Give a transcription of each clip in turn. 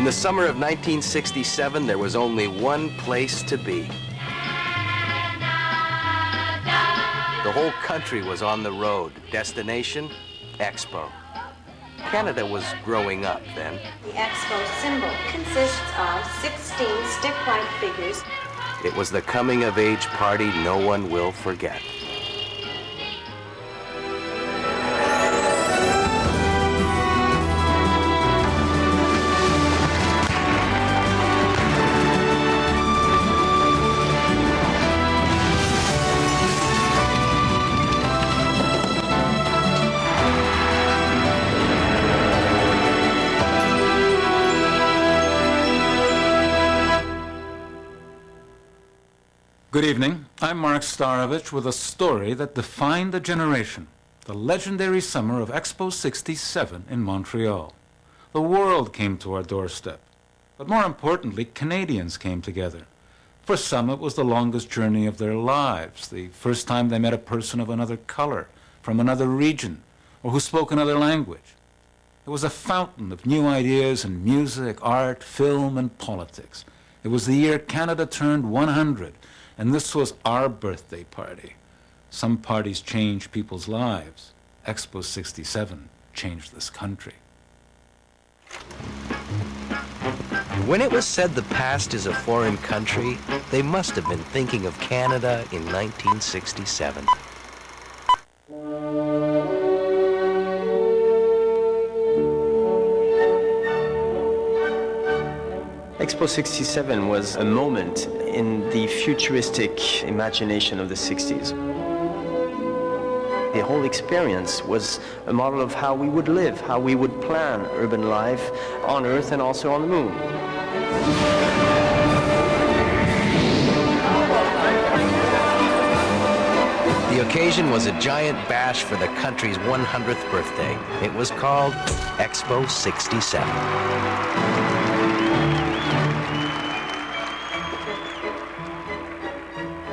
the summer of 1967, there was only one place to be. The whole country was on the road. Destination, Expo. Canada was growing up then. The Expo symbol consists of 16 stick-like figures. It was the coming-of-age party no one will forget. Good evening. I'm Mark Starovich with a story that defined a generation, the legendary summer of Expo 67 in Montreal. The world came to our doorstep, but more importantly, Canadians came together. For some, it was the longest journey of their lives, the first time they met a person of another color, from another region, or who spoke another language. It was a fountain of new ideas in music, art, film, and politics. It was the year Canada turned 100, and this was our birthday party. Some parties change people's lives. Expo 67 changed this country. When it was said the past is a foreign country, they must have been thinking of Canada in 1967. Expo 67 was a moment in the futuristic imagination of the 60s. The whole experience was a model of how we would live, how we would plan urban life on Earth and also on the moon. The occasion was a giant bash for the country's 100th birthday. It was called Expo 67.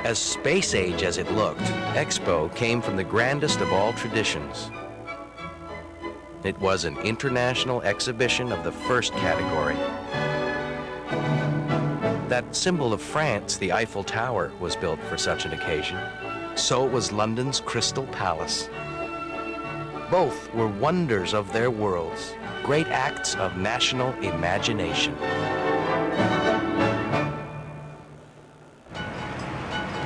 As space age as it looked, Expo came from the grandest of all traditions. It was an international exhibition of the first category. That symbol of France, the Eiffel Tower, was built for such an occasion. So was London's Crystal Palace. Both were wonders of their worlds, great acts of national imagination.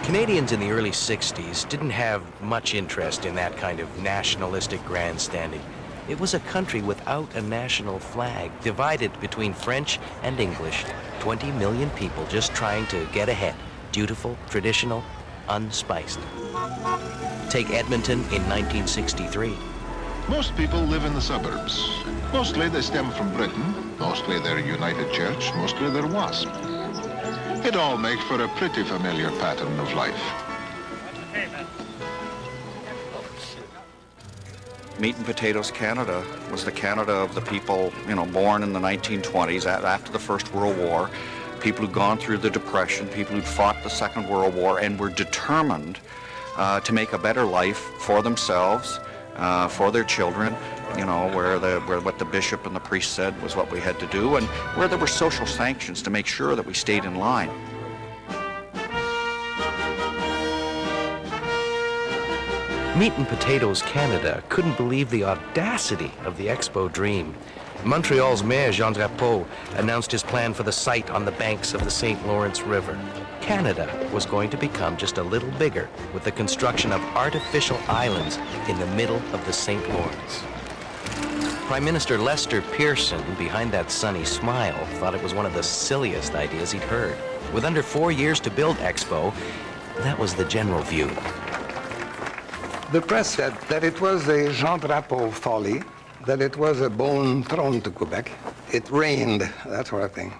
Canadians in the early 60s didn't have much interest in that kind of nationalistic grandstanding. It was a country without a national flag, divided between French and English. 20 million people just trying to get ahead. Dutiful, traditional, unspiced. Take Edmonton in 1963. Most people live in the suburbs. Mostly they stem from Britain. Mostly they're United Church. Mostly they're WASP. It all makes for a pretty familiar pattern of life. Meat and Potatoes Canada was the Canada of the people, born in the 1920s, after the First World War, people who'd gone through the Depression, people who'd fought the Second World War, and were determined to make a better life for themselves, for their children, where what the bishop and the priest said was what we had to do, and where there were social sanctions to make sure that we stayed in line. Meat and Potatoes Canada couldn't believe the audacity of the Expo dream. Montreal's mayor, Jean Drapeau, announced his plan for the site on the banks of the St. Lawrence River. Canada was going to become just a little bigger with the construction of artificial islands in the middle of the St. Lawrence. Prime Minister Lester Pearson, behind that sunny smile, thought it was one of the silliest ideas he'd heard. With under 4 years to build Expo, that was the general view. The press said that it was a Jean Drapeau folly, that it was a bone thrown to Quebec. It rained, that sort of thing.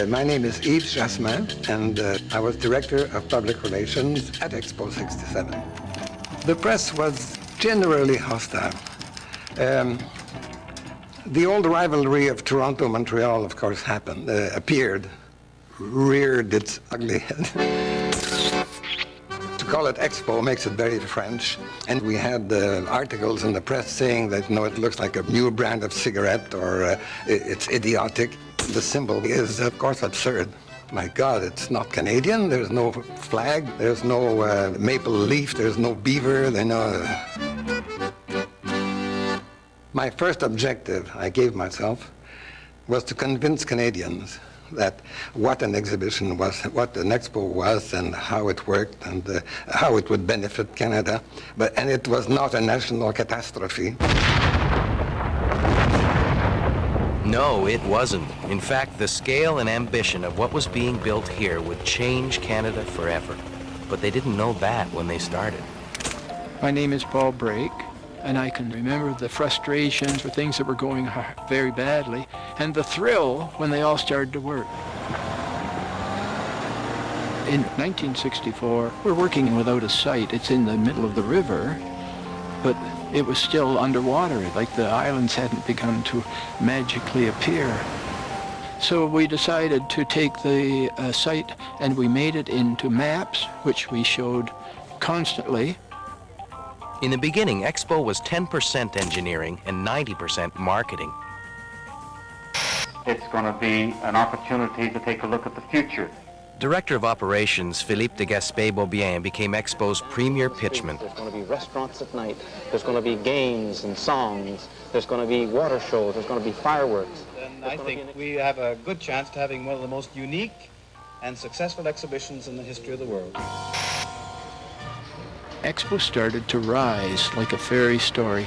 My name is Yves Jasmin, and I was Director of Public Relations at Expo 67. The press was generally hostile. The old rivalry of Toronto-Montreal, of course, appeared, reared its ugly head. To call it Expo makes it very French. And we had articles in the press saying that, you know, it looks like a new brand of cigarette or it's idiotic. The symbol is, of course, absurd. My God, it's not Canadian. There's no flag. There's no maple leaf. There's no beaver. My first objective I gave myself was to convince Canadians that what an exhibition was, what an expo was, and how it worked, and how it would benefit Canada. And it was not a national catastrophe. No, it wasn't. In fact, the scale and ambition of what was being built here would change Canada forever. But they didn't know that when they started. My name is Paul Brake, and I can remember the frustrations for things that were going very badly, and the thrill when they all started to work. In 1964, we're working without a site. It's in the middle of the river, but it was still underwater, like the islands hadn't begun to magically appear. So we decided to take the site and we made it into maps, which we showed constantly. In the beginning, Expo was 10% engineering and 90% marketing. It's going to be an opportunity to take a look at the future. Director of Operations Philippe de Gaspé-Beaubien became Expo's premier pitchman. There's going to be restaurants at night. There's going to be games and songs. There's going to be water shows. There's going to be fireworks. And I think we have a good chance to having one of the most unique and successful exhibitions in the history of the world. Expo started to rise like a fairy story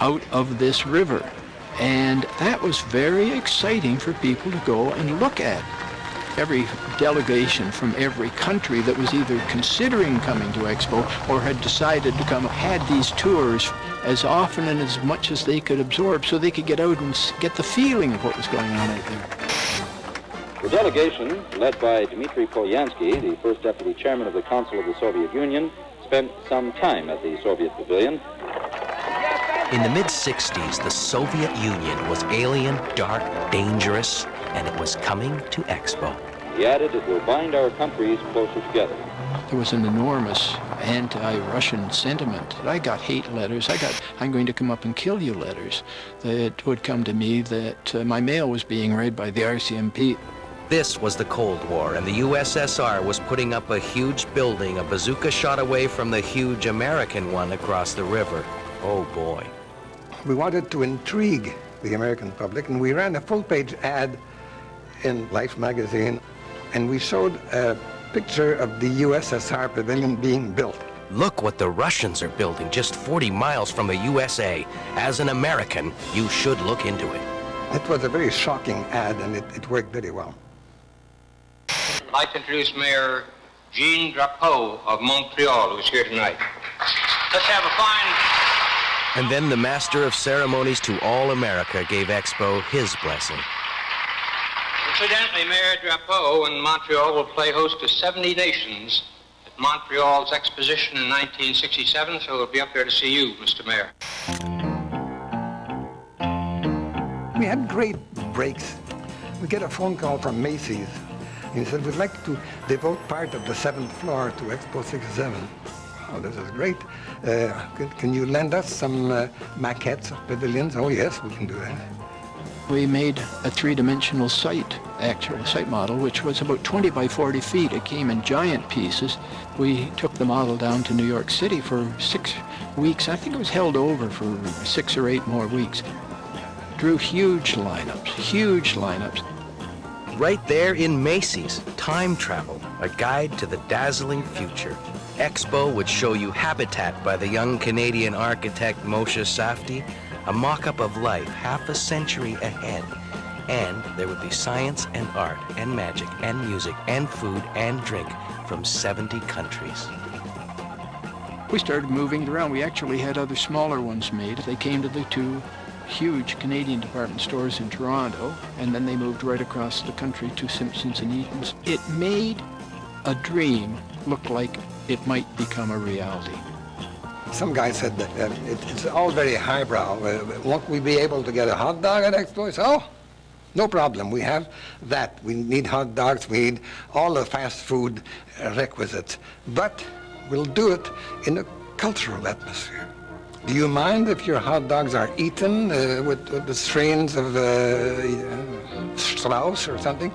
out of this river. And that was very exciting for people to go and look at. Every delegation from every country that was either considering coming to Expo or had decided to come had these tours as often and as much as they could absorb so they could get out and get the feeling of what was going on out there. The delegation, led by Dmitry Polyansky, the first deputy chairman of the Council of the Soviet Union, spent some time at the Soviet Pavilion. In the mid-60s, the Soviet Union was alien, dark, dangerous, and it was coming to Expo. He added, it will bind our countries closer together. There was an enormous anti-Russian sentiment. I got hate letters. I got, I'm going to come up and kill you letters that would come to me that my mail was being read by the RCMP. This was the Cold War, and the USSR was putting up a huge building, a bazooka shot away from the huge American one across the river. Oh boy. We wanted to intrigue the American public, and we ran a full-page ad in Life magazine, and we showed a picture of the USSR pavilion being built. Look what the Russians are building just 40 miles from the USA. As an American, you should look into it. It was a very shocking ad, and it worked very well. I'd like to introduce Mayor Jean Drapeau of Montreal, who's here tonight. Let's have a fine... And then the master of ceremonies to all America gave Expo his blessing. Incidentally, Mayor Drapeau in Montreal will play host to 70 nations at Montreal's exposition in 1967, so we'll be up there to see you, Mr. Mayor. We had great breaks. We get a phone call from Macy's. He said, we'd like to devote part of the 7th floor to Expo 67. Oh, this is great. Can you lend us some maquettes of pavilions? Oh, yes, we can do that. We made a three-dimensional site, actual site model, which was about 20 by 40 feet. It came in giant pieces. We took the model down to New York City for 6 weeks. I think it was held over for 6 or 8 more weeks. Drew huge lineups. Right there in Macy's, Time Travel, a guide to the dazzling future. Expo would show you Habitat by the young Canadian architect Moshe Safdie, a mock-up of life half a century ahead. And there would be science and art and magic and music and food and drink from 70 countries. We started moving it around. We actually had other smaller ones made. They came to the 2 huge Canadian department stores in Toronto, and then they moved right across the country to Simpsons and Eaton's. It made a dream look like it might become a reality. Some guy said that it's all very highbrow. Won't we be able to get a hot dog at Expo? I said, oh, no problem. We have that. We need hot dogs. We need all the fast food requisites. But We'll do it in a cultural atmosphere. Do you mind if your hot dogs are eaten with the strains of Strauss or something?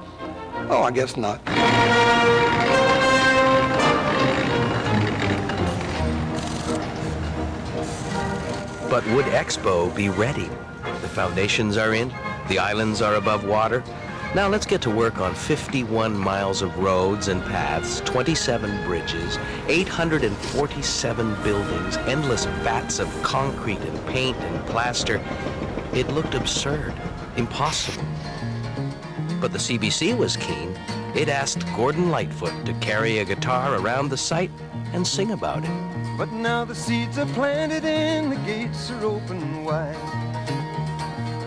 Oh, I guess not. But would Expo be ready? The foundations are in, the islands are above water. Now let's get to work on 51 miles of roads and paths, 27 bridges, 847 buildings, endless vats of concrete and paint and plaster. It looked absurd, impossible. But the CBC was keen. It asked Gordon Lightfoot to carry a guitar around the site and sing about it. But now the seeds are planted and the gates are open wide.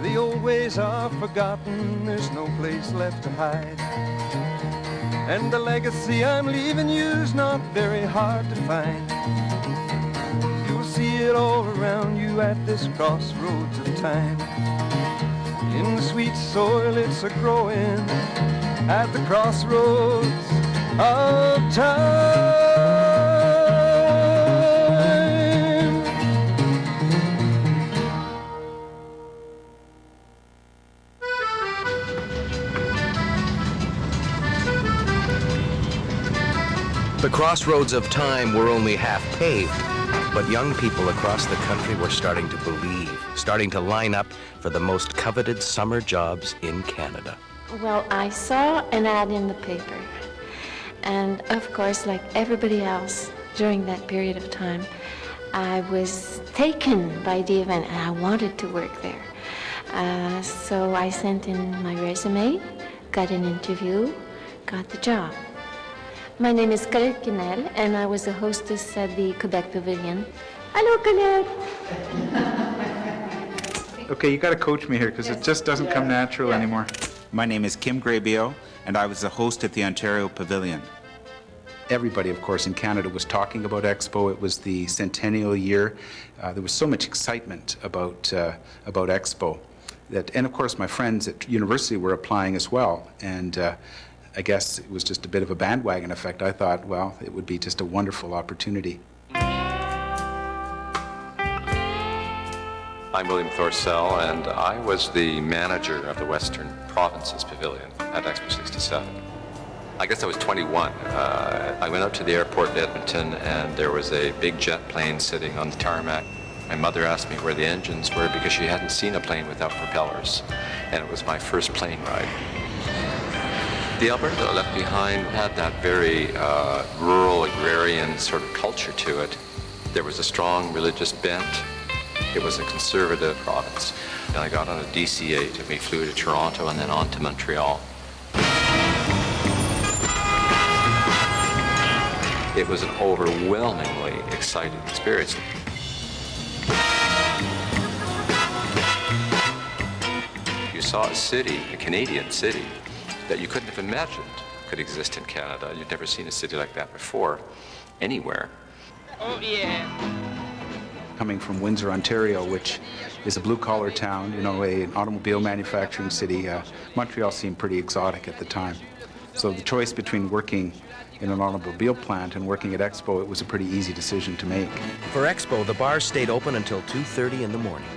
The old ways are forgotten, there's no place left to hide. And the legacy I'm leaving you's not very hard to find. You'll see it all around you at this crossroads of time. In the sweet soil it's a-growing at the crossroads of time. The crossroads of time were only half paved, but young people across the country were starting to believe, starting to line up for the most coveted summer jobs in Canada. Well, I saw an ad in the paper, and of course, like everybody else during that period of time, I was taken by the event and I wanted to work there. So I sent in my resume, got an interview, got the job. My name is Colette Guinel, and I was a hostess at the Quebec Pavilion. Hello, Colette. Okay, you got to coach me here because it just doesn't come natural anymore. My name is Kim Grabio, and I was the host at the Ontario Pavilion. Everybody, of course, in Canada was talking about Expo. It was the centennial year. There was so much excitement about Expo. And of course, my friends at university were applying as well. And I guess it was just a bit of a bandwagon effect. I thought, well, it would be just a wonderful opportunity. I'm William Thorcell, and I was the manager of the Western Provinces Pavilion at Expo 67. I guess I was 21. I went out to the airport in Edmonton, and there was a big jet plane sitting on the tarmac. My mother asked me where the engines were because she hadn't seen a plane without propellers, and it was my first plane ride. The Alberta that I left behind had that very rural, agrarian sort of culture to it. There was a strong religious bent. It was a conservative province. And I got on a DC-8 and we flew to Toronto and then on to Montreal. It was an overwhelmingly exciting experience. You saw a city, a Canadian city, that you couldn't have imagined could exist in Canada. You'd never seen a city like that before, anywhere. Oh, yeah. Coming from Windsor, Ontario, which is a blue-collar town, you know, an automobile manufacturing city, Montreal seemed pretty exotic at the time. So the choice between working in an automobile plant and working at Expo, it was a pretty easy decision to make. For Expo, the bars stayed open until 2:30 in the morning.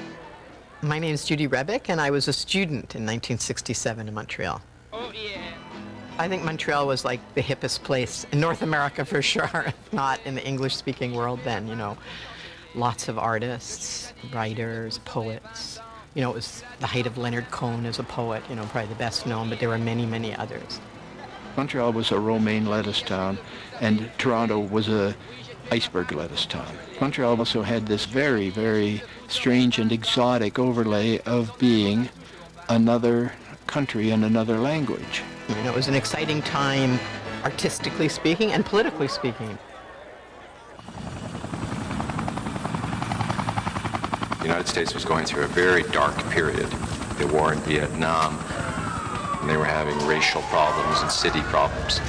My name is Judy Rebick, and I was a student in 1967 in Montreal. Oh, yeah. I think Montreal was like the hippest place in North America for sure, if not in the English-speaking world then, you know. Lots of artists, writers, poets. You know, it was the height of Leonard Cohen as a poet, you know, probably the best known, but there were many, many others. Montreal was a romaine lettuce town, and Toronto was a iceberg lettuce town. Montreal also had this very, very strange and exotic overlay of being another country and another language. You know, it was an exciting time, artistically speaking and politically speaking. The United States was going through a very dark period. The war in Vietnam, and they were having racial problems and city problems.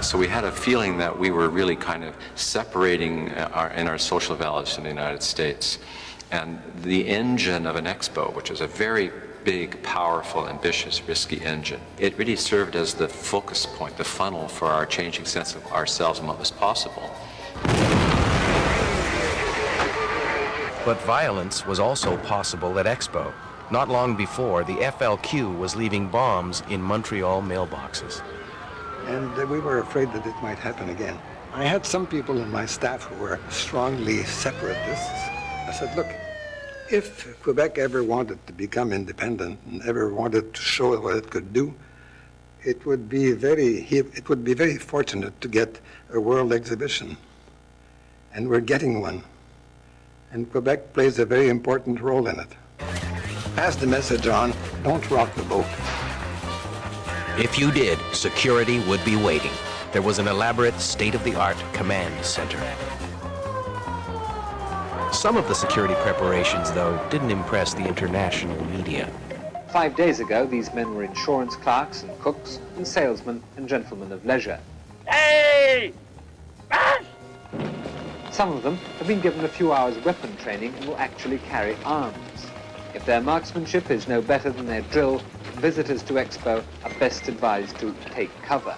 So we had a feeling that we were really kind of separating in our social values from the United States. And the engine of an Expo, which was a very big, powerful, ambitious, risky engine, it really served as the focus point, the funnel for our changing sense of ourselves and what was possible. But violence was also possible at Expo. Not long before, the FLQ was leaving bombs in Montreal mailboxes. And we were afraid that it might happen again. I had some people in my staff who were strongly separatists. I said, look, if Quebec ever wanted to become independent and ever wanted to show what it could do, it would be very fortunate to get a world exhibition. And we're getting one. And Quebec plays a very important role in it. Pass the message on, don't rock the boat. If you did, security would be waiting. There was an elaborate, state-of-the-art command center. Some of the security preparations, though, didn't impress the international media. 5 days ago, these men were insurance clerks and cooks and salesmen and gentlemen of leisure. Hey! Some of them have been given a few hours weapon training and will actually carry arms. If their marksmanship is no better than their drill, visitors to Expo are best advised to take cover.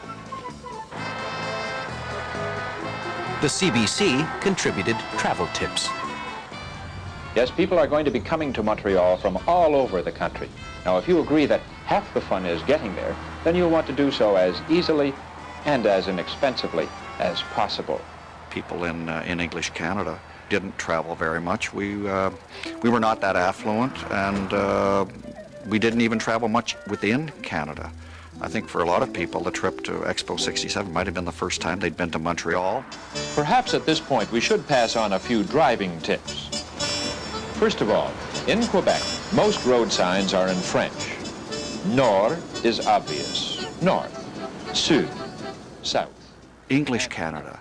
The CBC contributed travel tips. Yes, people are going to be coming to Montreal from all over the country. Now, if you agree that half the fun is getting there, then you'll want to do so as easily and as inexpensively as possible. People in English Canada didn't travel very much. We were not that affluent, and we didn't even travel much within Canada. I think for a lot of people, the trip to Expo 67 might have been the first time they'd been to Montreal. Perhaps at this point we should pass on a few driving tips. First of all, in Quebec, most road signs are in French. Nord is obvious. North, Sud, South. English Canada,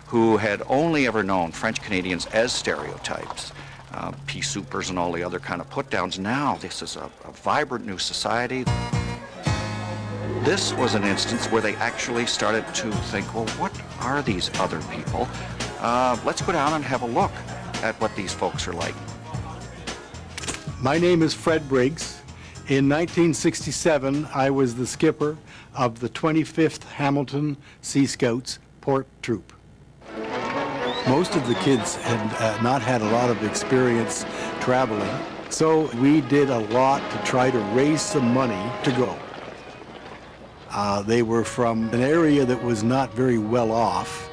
who had only ever known French Canadians as stereotypes, pea soupers and all the other kind of put-downs. Now this is a vibrant new society. This was an instance where they actually started to think, well, what are these other people? Let's go down and have a look at what these folks are like. My name is Fred Briggs. In 1967, I was the skipper of the 25th Hamilton Sea Scouts Port Troop. Most of the kids had not had a lot of experience traveling, so we did a lot to try to raise some money to go. They were from an area that was not very well off,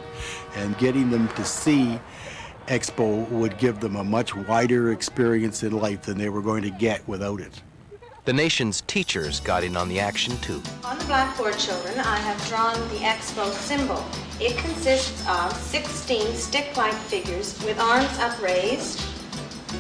and getting them to see Expo would give them a much wider experience in life than they were going to get without it. The nation's teachers got in on the action, too. On the blackboard, children, I have drawn the Expo symbol. It consists of 16 stick-like figures with arms upraised,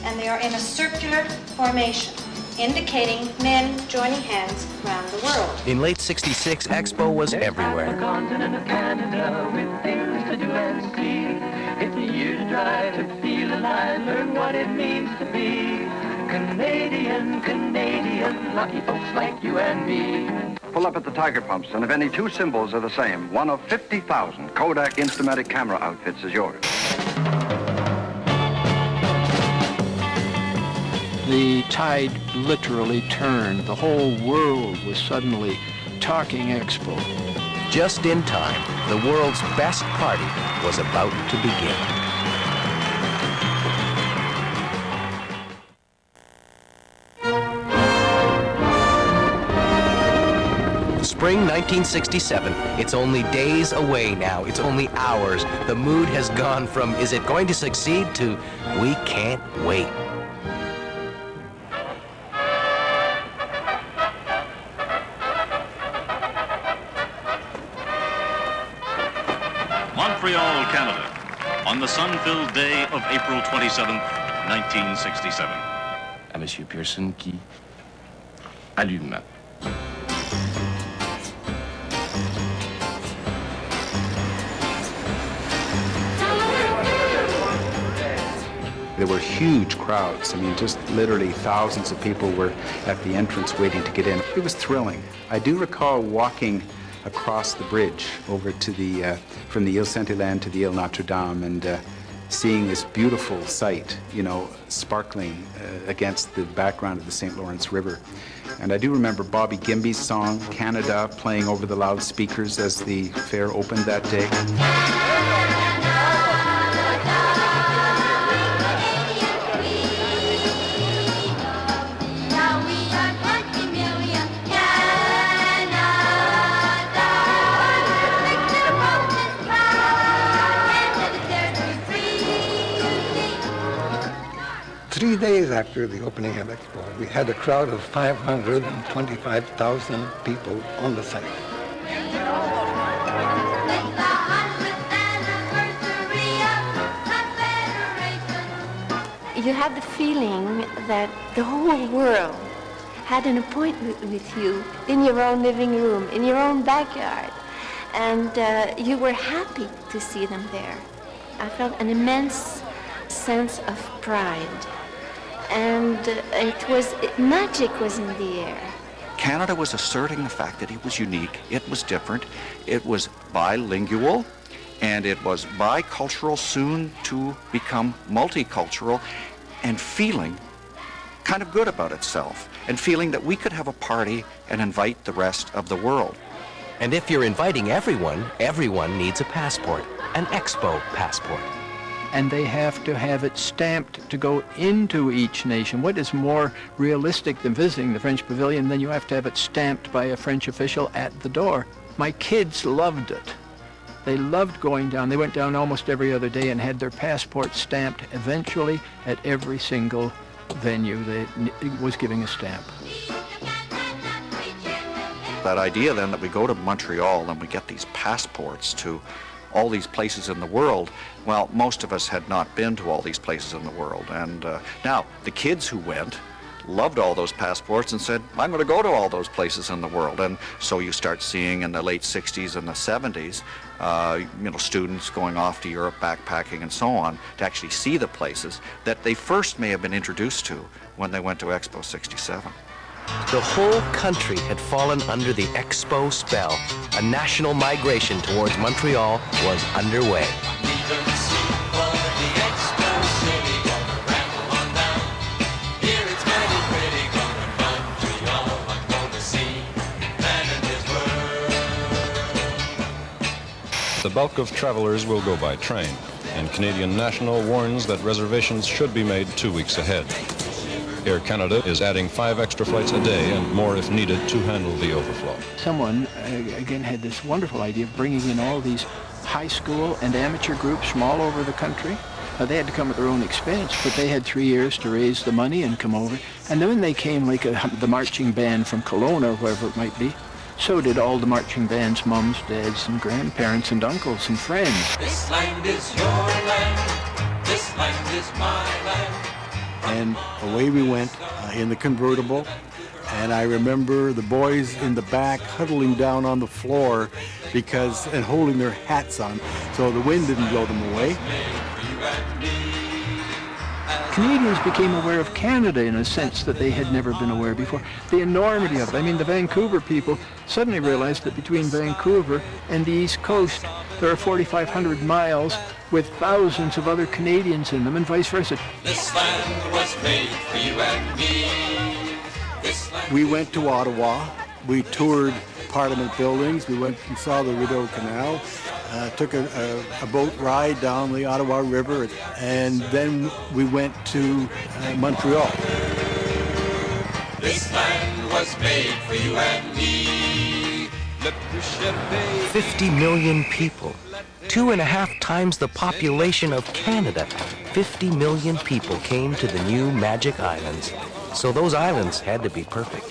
and they are in a circular formation, indicating men joining hands around the world. In late '66, Expo was everywhere. The continent of Canada with things to do and see. It's a year to try to feel alive, learn what it means to be Canadian, Canadian, lucky folks like you and me. Pull up at the Tiger Pumps, and if any two symbols are the same, one of 50,000 Kodak Instamatic camera outfits is yours. The tide literally turned. The whole world was suddenly talking Expo. Just in time, the world's best party was about to begin. Spring 1967. It's only days away now. It's only hours. The mood has gone from, is it going to succeed, to, we can't wait. Montreal, Canada, on the sun-filled day of April 27th, 1967. À Monsieur Pearson qui allume. There were huge crowds. I mean, just literally thousands of people were at the entrance waiting to get in. It was thrilling. I do recall walking across the bridge over to the, from the Ile Saint-Hélène to the Ile Notre-Dame, and seeing this beautiful sight, you know, sparkling against the background of the St. Lawrence River. And I do remember Bobby Gimby's song, Canada, playing over the loudspeakers as the fair opened that day. 3 days after the opening of Expo, we had a crowd of 525,000 people on the site. You had the feeling that the whole world had an appointment with you in your own living room, in your own backyard, and you were happy to see them there. I felt an immense sense of pride, and magic was in the air. Canada was asserting the fact that it was unique, it was different, it was bilingual, and it was bicultural, soon to become multicultural, and feeling kind of good about itself, and feeling that we could have a party and invite the rest of the world. And if you're inviting everyone, everyone needs a passport, an Expo passport. And they have to have it stamped to go into each nation. What is more realistic than visiting the French pavilion? Then you have to have it stamped by a French official at the door. My kids loved it. They loved going down. They went down almost every other day and had their passports stamped eventually at every single venue that was giving a stamp. That idea then that we go to Montreal and we get these passports to all these places in the world, well, most of us had not been to all these places in the world. And now, the kids who went loved all those passports and said, I'm going to go to all those places in the world. And so you start seeing in the late 60s and the 70s, students going off to Europe, backpacking and so on, to actually see the places that they first may have been introduced to when they went to Expo 67. The whole country had fallen under the Expo spell. A national migration towards Montreal was underway. The bulk of travelers will go by train, and Canadian National warns that reservations should be made 2 weeks ahead. Air Canada is adding 5 extra flights a day and more if needed to handle the overflow. Someone, again, had this wonderful idea of bringing in all these high school and amateur groups from all over the country. They had to come at their own expense, but they had 3 years to raise the money and come over. And then when they came, like the marching band from Cologne or wherever it might be, so did all the marching band's mums, dads, and grandparents, and uncles, and friends. This land is your land, this land is my land. And away we went in the convertible, and I remember the boys in the back huddling down on the floor and holding their hats on, so the wind didn't blow them away. Canadians became aware of Canada in a sense that they had never been aware before. The enormity of it. I mean, the Vancouver people suddenly realized that between Vancouver and the East Coast, there are 4,500 miles with thousands of other Canadians in them, and vice versa. This land was made for you and me. We went to Ottawa. We toured Parliament buildings. We went and saw the Rideau Canal. Took a boat ride down the Ottawa River, and then we went to Montreal. This land was made for you and me. 50 million people, 2.5 times the population of Canada. 50 million people came to the new Magic Islands, so those islands had to be perfect.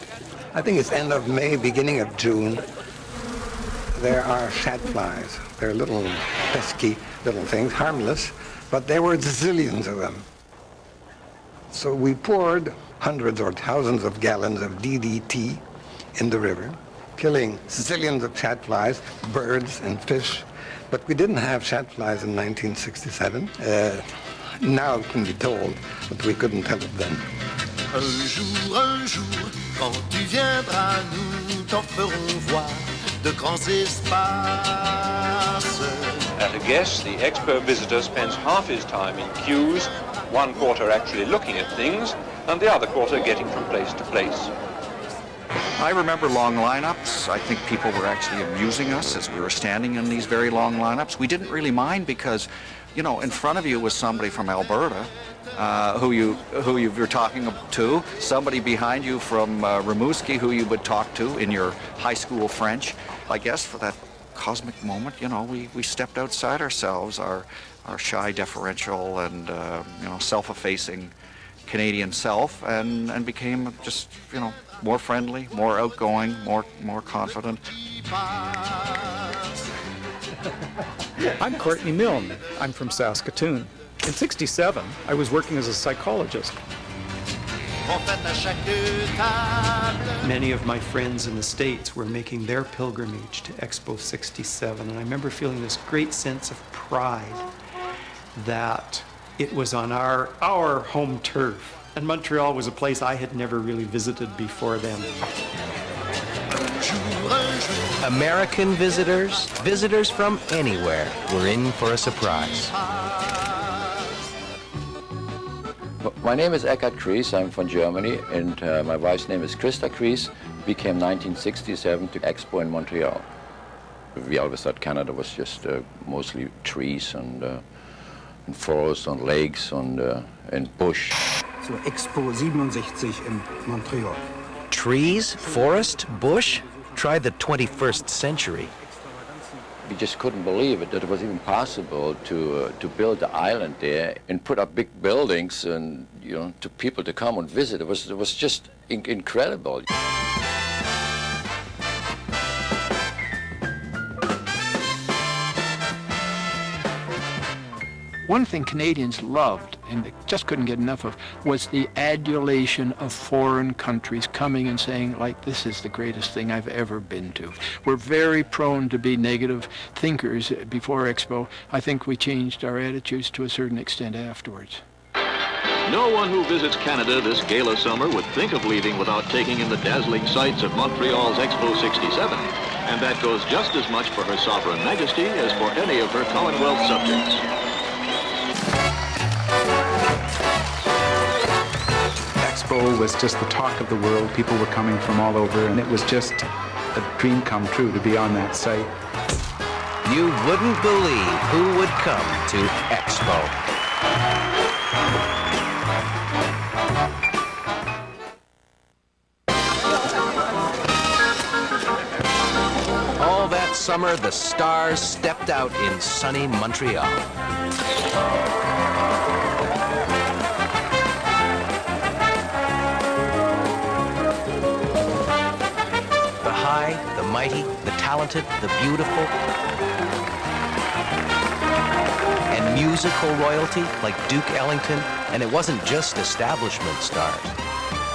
I think it's end of May, beginning of June. There are shadflies. They're little pesky little things, harmless, but there were zillions of them. So we poured hundreds or thousands of gallons of DDT in the river, killing zillions of shadflies, birds and fish. But we didn't have shadflies in 1967. Now it can be told, but we couldn't tell it then. Un jour, quand tu viendras, nous t'en ferons voir de grands espaces. At a guess, the Expo visitor spends half his time in queues, 1 quarter actually looking at things, and the other quarter getting from place to place. I remember long lineups. I think people were actually amusing us as we were standing in these very long lineups. We didn't really mind because, you know, in front of you was somebody from Alberta who you were talking to, somebody behind you from Rimouski who you would talk to in your high school French. I guess for that cosmic moment, you know, we stepped outside ourselves, our shy, deferential, and self-effacing Canadian self and became just, you know, more friendly, more outgoing, more confident. I'm Courtney Milne. I'm from Saskatoon. In '67, I was working as a psychologist. Many of my friends in the States were making their pilgrimage to Expo 67, and I remember feeling this great sense of pride that it was on our home turf. And Montreal was a place I had never really visited before then. American visitors, visitors from anywhere, were in for a surprise. My name is Eckhard Kries, I'm from Germany, and my wife's name is Christa Kries. We came 1967 to Expo in Montreal. We always thought Canada was just mostly trees and forests and lakes and bush. So Expo 67 in Montreal. Trees, forest, bush? Try the 21st century. We just couldn't believe it, that it was even possible to build the island there and put up big buildings and, you know, to people to come and visit. It was just incredible. One thing Canadians loved, and they just couldn't get enough of, was the adulation of foreign countries coming and saying, like, this is the greatest thing I've ever been to. We're very prone to be negative thinkers before Expo. I think we changed our attitudes to a certain extent afterwards. No one who visits Canada this gala summer would think of leaving without taking in the dazzling sights of Montreal's Expo 67. And that goes just as much for Her Sovereign Majesty as for any of her Commonwealth subjects. Expo was just the talk of the world. People were coming from all over, and it was just a dream come true to be on that site. You wouldn't believe who would come to Expo. All that summer, the stars stepped out in sunny Montreal. The high, the mighty, the talented, the beautiful, and musical royalty like Duke Ellington, and it wasn't just establishment stars.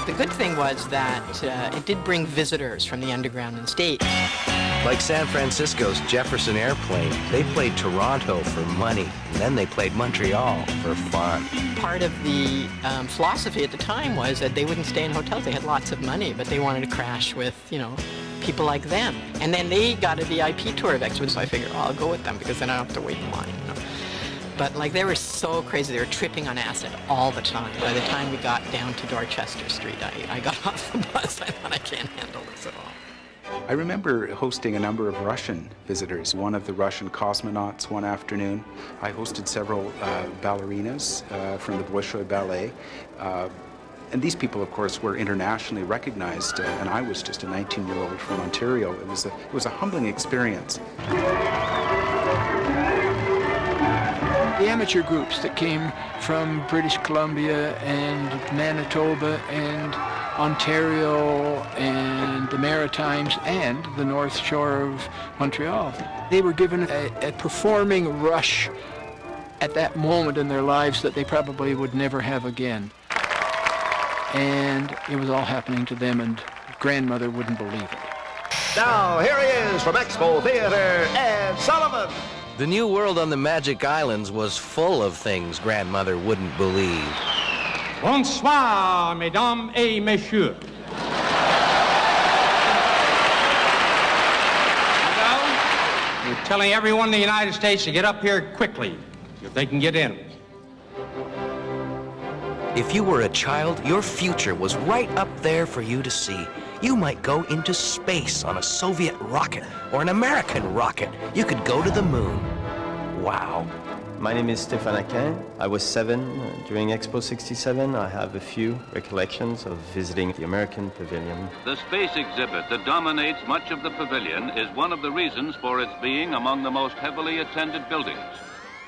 The good thing was that it did bring visitors from the underground and state. Like San Francisco's Jefferson Airplane, they played Toronto for money, and then they played Montreal for fun. Part of the philosophy at the time was that they wouldn't stay in hotels. They had lots of money, but they wanted to crash with, you know, people like them. And then they got a VIP tour of Expo, so I figured, oh, I'll go with them because then I don't have to wait in line, you know. But like they were so crazy, they were tripping on acid all the time. By the time we got down to Dorchester Street, I got off the bus. I thought, I can't handle this at all. I remember hosting a number of Russian visitors. One of the Russian cosmonauts one afternoon. I hosted several ballerinas from the Bolshoi Ballet. And these people, of course, were internationally recognized, and I was just a 19-year-old from Ontario. It was a humbling experience. The amateur groups that came from British Columbia and Manitoba and Ontario and the Maritimes and the North Shore of Montreal, they were given a performing rush at that moment in their lives that they probably would never have again. And it was all happening to them, and grandmother wouldn't believe it. Now, here he is from Expo Theater, Ed Sullivan. The new world on the Magic Islands was full of things grandmother wouldn't believe. Bonsoir, mesdames et messieurs. We're telling everyone in the United States to get up here quickly, if they can get in. If you were a child, your future was right up there for you to see. You might go into space on a Soviet rocket or an American rocket. You could go to the moon. Wow. My name is Stéphane Aquin. I was 7 during Expo 67. I have a few recollections of visiting the American Pavilion. The space exhibit that dominates much of the pavilion is one of the reasons for its being among the most heavily attended buildings.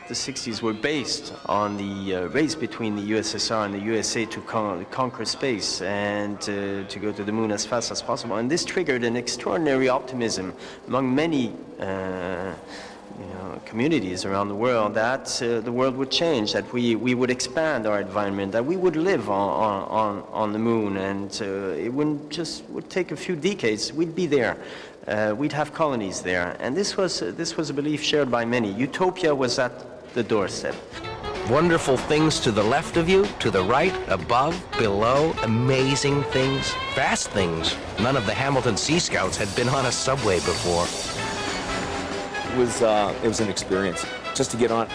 the 60s were based on the race between the USSR and the USA to conquer space and to go to the moon as fast as possible. And this triggered an extraordinary optimism among many communities around the world that the world would change, that we would expand our environment, that we would live on the moon, and it would take a few decades. We'd be there. We'd have colonies there. And this was a belief shared by many. Utopia was at the doorstep. Wonderful things to the left of you, to the right, above, below, amazing things, fast things. None of the Hamilton Sea Scouts had been on a subway before. It was an experience just to get on,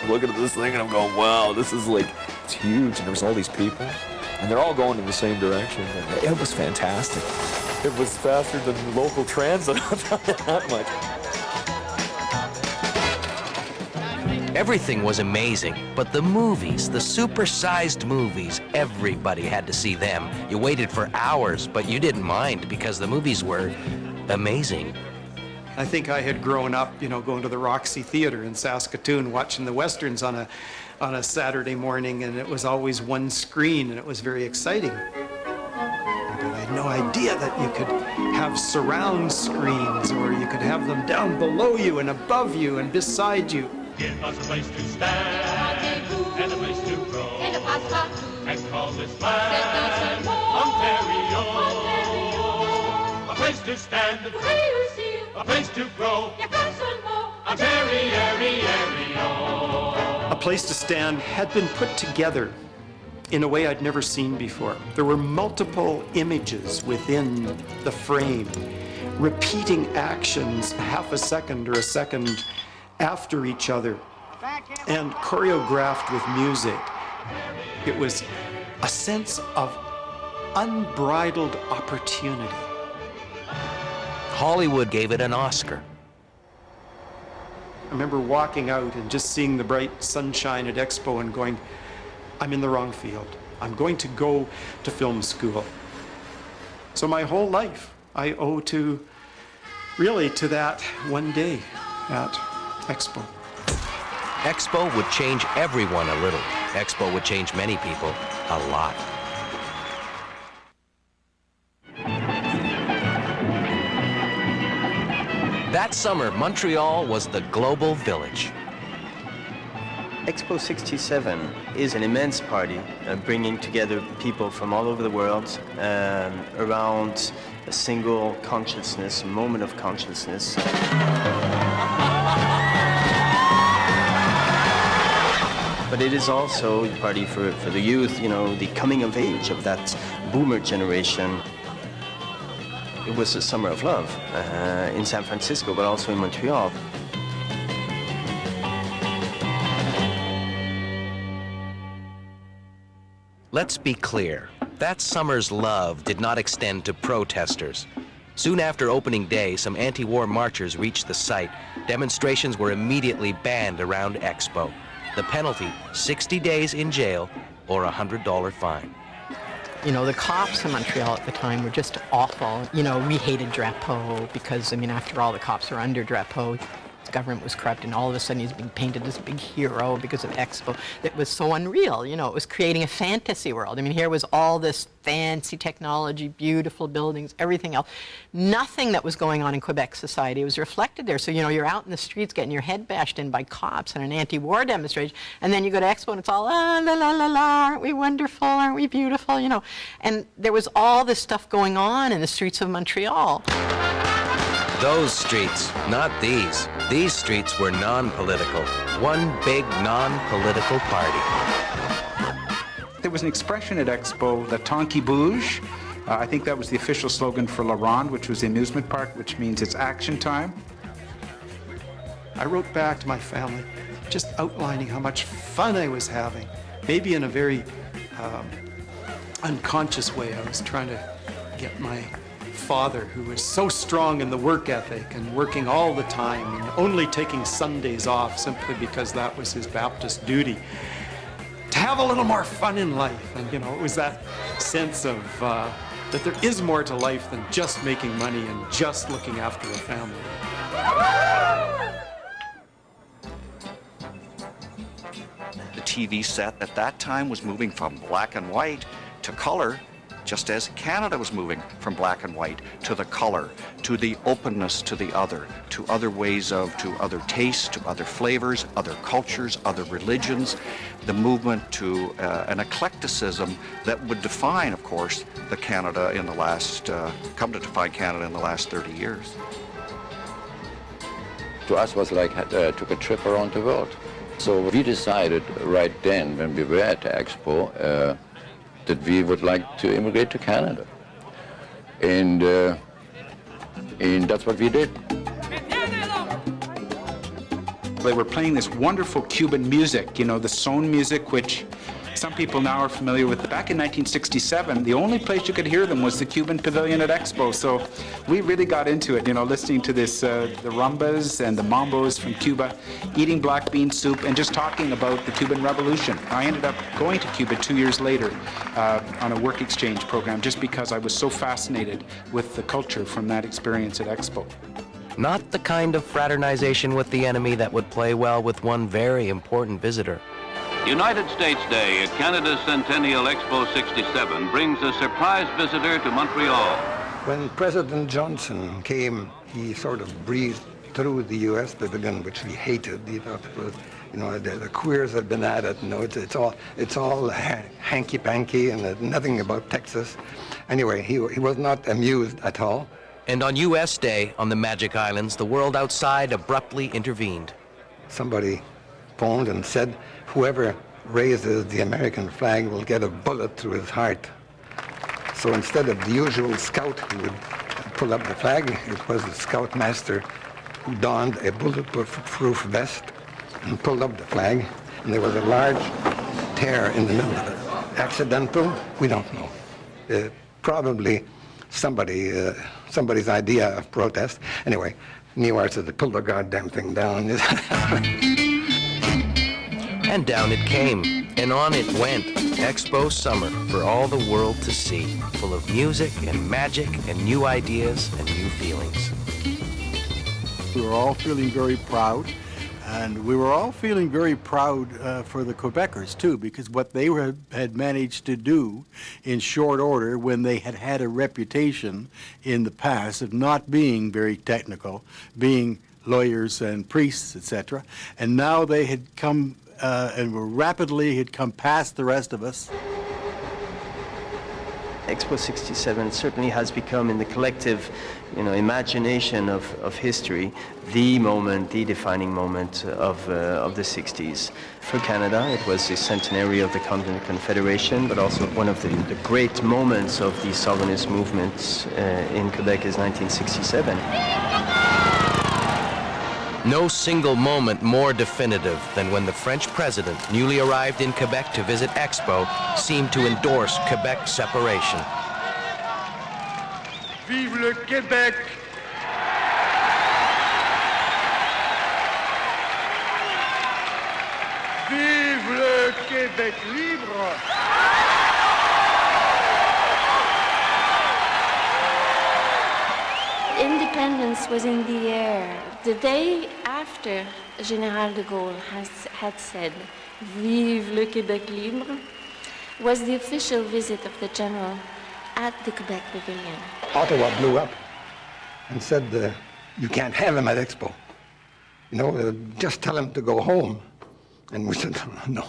looking at this thing, and I'm going, wow, this is like, it's huge, and there's all these people, and they're all going in the same direction. And it was fantastic. It was faster than local transit, I'll tell you that much. Everything was amazing, but the movies, the super-sized movies, everybody had to see them. You waited for hours, but you didn't mind because the movies were amazing. I think I had grown up, going to the Roxy Theater in Saskatoon, watching the Westerns on a Saturday morning, and it was always one screen, and it was very exciting. But I had no idea that you could have surround screens, or you could have them down below you and above you and beside you. Give us a place to stand and a place to grow, and call this land Ontario. A place to stand, a place to grow, Ontario. A place to stand had been put together in a way I'd never seen before. There were multiple images within the frame, repeating actions half a second or a second after each other, and choreographed with music. It was a sense of unbridled opportunity. Hollywood gave it an Oscar. I remember walking out and just seeing the bright sunshine at Expo and going, I'm in the wrong field. I'm going to go to film school. So my whole life I owe to that one day at Expo. Expo would change everyone a little. Expo would change many people a lot. That summer, Montreal was the global village. Expo 67 is an immense party bringing together people from all over the world around a single consciousness, a moment of consciousness. But it is also a party for the youth, the coming of age of that boomer generation. It was a summer of love in San Francisco, but also in Montreal. Let's be clear. That summer's love did not extend to protesters. Soon after opening day, some anti-war marchers reached the site. Demonstrations were immediately banned around Expo. The penalty, 60 days in jail or a $100 fine. The cops in Montreal at the time were just awful. We hated Drapeau because, after all, the cops were under Drapeau. His government was corrupt, and all of a sudden he's being painted as a big hero because of Expo. It was so unreal. It was creating a fantasy world. Here was all this fancy technology, beautiful buildings, everything else. Nothing that was going on in Quebec society was reflected there. So, you're out in the streets getting your head bashed in by cops in an anti-war demonstration, and then you go to Expo and it's all, la, la, la, la, aren't we wonderful, aren't we beautiful, And there was all this stuff going on in the streets of Montreal. Those streets, not these. These streets were non-political. One big non-political party. There was an expression at Expo, the Tant qui bouge. I think that was the official slogan for La Ronde, which was the amusement park, which means it's action time. I wrote back to my family, just outlining how much fun I was having. Maybe in a very unconscious way, I was trying to get my father, who was so strong in the work ethic and working all the time and only taking Sundays off simply because that was his Baptist duty, to have a little more fun in life. And, it was that sense of that there is more to life than just making money and just looking after a family. TV set at that time was moving from black and white to color, just as Canada was moving from black and white to the color, to the openness to the other, to other ways of, to other tastes, to other flavors, other cultures, other religions, the movement to an eclecticism that would define, of course, the Canada in the last, come to define Canada in the last 30 years. To us was like took a trip around the world. So we decided right then when we were at the Expo that we would like to immigrate to Canada. And that's what we did. They were playing this wonderful Cuban music, you know, the son music, which some people now are familiar with. Back in 1967, the only place you could hear them was the Cuban Pavilion at Expo. So we really got into it, you know, listening to this, the rumbas and the mambos from Cuba, eating black bean soup, and just talking about the Cuban Revolution. I ended up going to Cuba 2 years later on a work exchange program just because I was so fascinated with the culture from that experience at Expo. Not the kind of fraternization with the enemy that would play well with one very important visitor. United States Day at Canada's Centennial Expo 67 brings a surprise visitor to Montreal. When President Johnson came, he sort of breathed through the U.S. pavilion, which he hated. He thought it was, you know, the queers had been at it. You know, it's all hanky-panky and nothing about Texas. Anyway, he was not amused at all. And on U.S. Day, on the Magic Islands, the world outside abruptly intervened. Somebody phoned and said, whoever raises the American flag will get a bullet through his heart. So instead of the usual scout who would pull up the flag, it was the scoutmaster who donned a bulletproof vest and pulled up the flag, and there was a large tear in the middle of it. Accidental? We don't know. Probably somebody's idea of protest. Anyway, Newart said, pull the goddamn thing down. And down it came, and on it went. Expo Summer for all the world to see, full of music and magic and new ideas and new feelings. We were all feeling very proud, and we were all feeling very proud for the Quebecers too, because what they had managed to do in short order when they had had a reputation in the past of not being very technical, being lawyers and priests, etc., and now they had come and were rapidly had come past the rest of us. Expo 67 certainly has become, in the collective, imagination of history, the moment, the defining moment of the 60s. For Canada, it was the centenary of the Continental Confederation, but also one of the great moments of the sovereignist movement in Quebec is 1967. No single moment more definitive than when the French president, newly arrived in Quebec to visit Expo, seemed to endorse Quebec's separation. Vive le Québec! Vive le Québec libre! Independence was in the air. The day after General de Gaulle had said, Vive le Québec libre, was the official visit of the general at the Quebec Pavilion. Ottawa blew up and said, you can't have him at Expo. Just tell him to go home. And we said, no,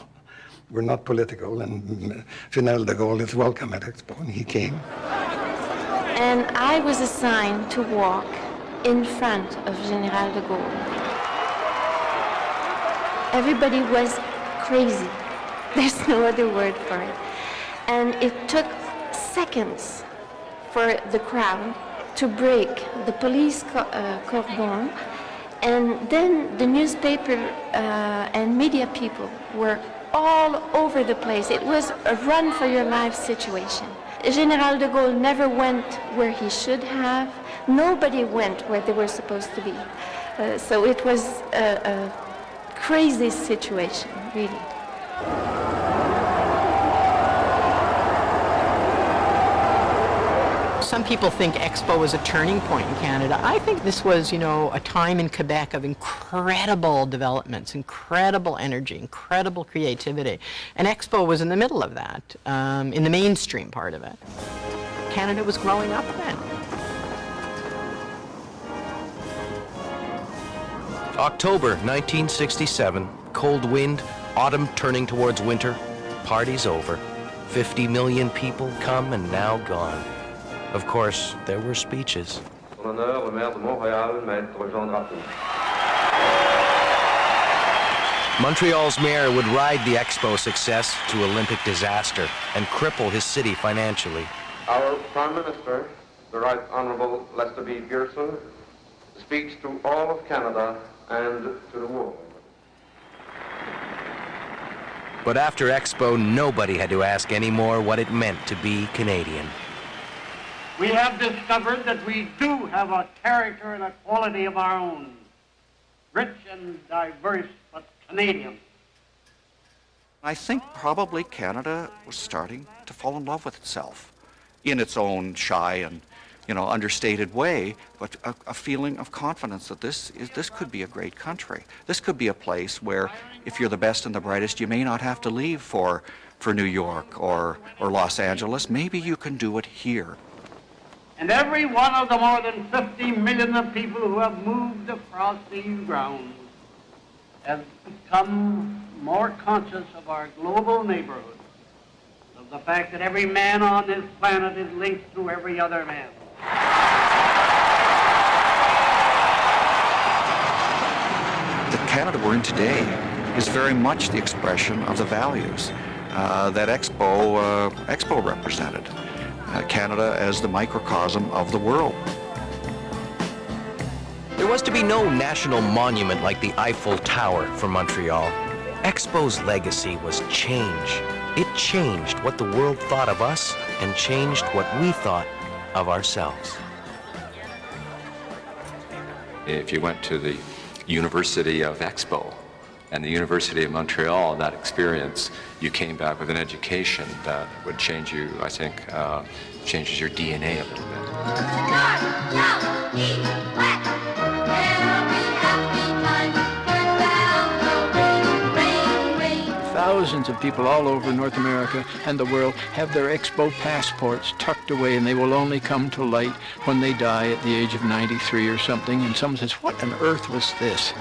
we're not political, and General de Gaulle is welcome at Expo, and he came. And I was assigned to walk in front of General de Gaulle. Everybody was crazy. There's no other word for it. And it took seconds for the crowd to break the police cordon, and then the newspaper and media people were all over the place. It was a run for your life situation. General de Gaulle never went where he should have. Nobody went where they were supposed to be. So it was a crazy situation, really. some people think Expo was a turning point in Canada. I think this was, a time in Quebec of incredible developments, incredible energy, incredible creativity. And Expo was in the middle of that, in the mainstream part of it. Canada was growing up then. October 1967, cold wind, autumn turning towards winter, party's over. 50 million people come and now gone. Of course, there were speeches. Montreal's mayor would ride the Expo success to Olympic disaster and cripple his city financially. Our Prime Minister, the Right Honourable Lester B. Pearson, speaks to all of Canada and to the world. But after Expo, nobody had to ask anymore what it meant to be Canadian. We have discovered that we do have a character and a quality of our own, rich and diverse, but Canadian. I think probably Canada was starting to fall in love with itself in its own shy and, understated way, but a feeling of confidence that this could be a great country. This could be a place where, if you're the best and the brightest, you may not have to leave for New York or Los Angeles. Maybe you can do it here. And every one of the more than 50 million of people who have moved across these grounds has become more conscious of our global neighborhood, of the fact that every man on this planet is linked to every other man. The Canada we're in today is very much the expression of the values that Expo represented. Canada as the microcosm of the world. There was to be no national monument like the Eiffel Tower for Montreal. Expo's legacy was change. It changed what the world thought of us and changed what we thought of ourselves. If you went to the University of Expo and the University of Montreal, that experience, you came back with an education that would change you, I think, changes your DNA a little bit. Thousands of people all over North America and the world have their Expo passports tucked away, and they will only come to light when they die at the age of 93 or something, and someone says, what on earth was this?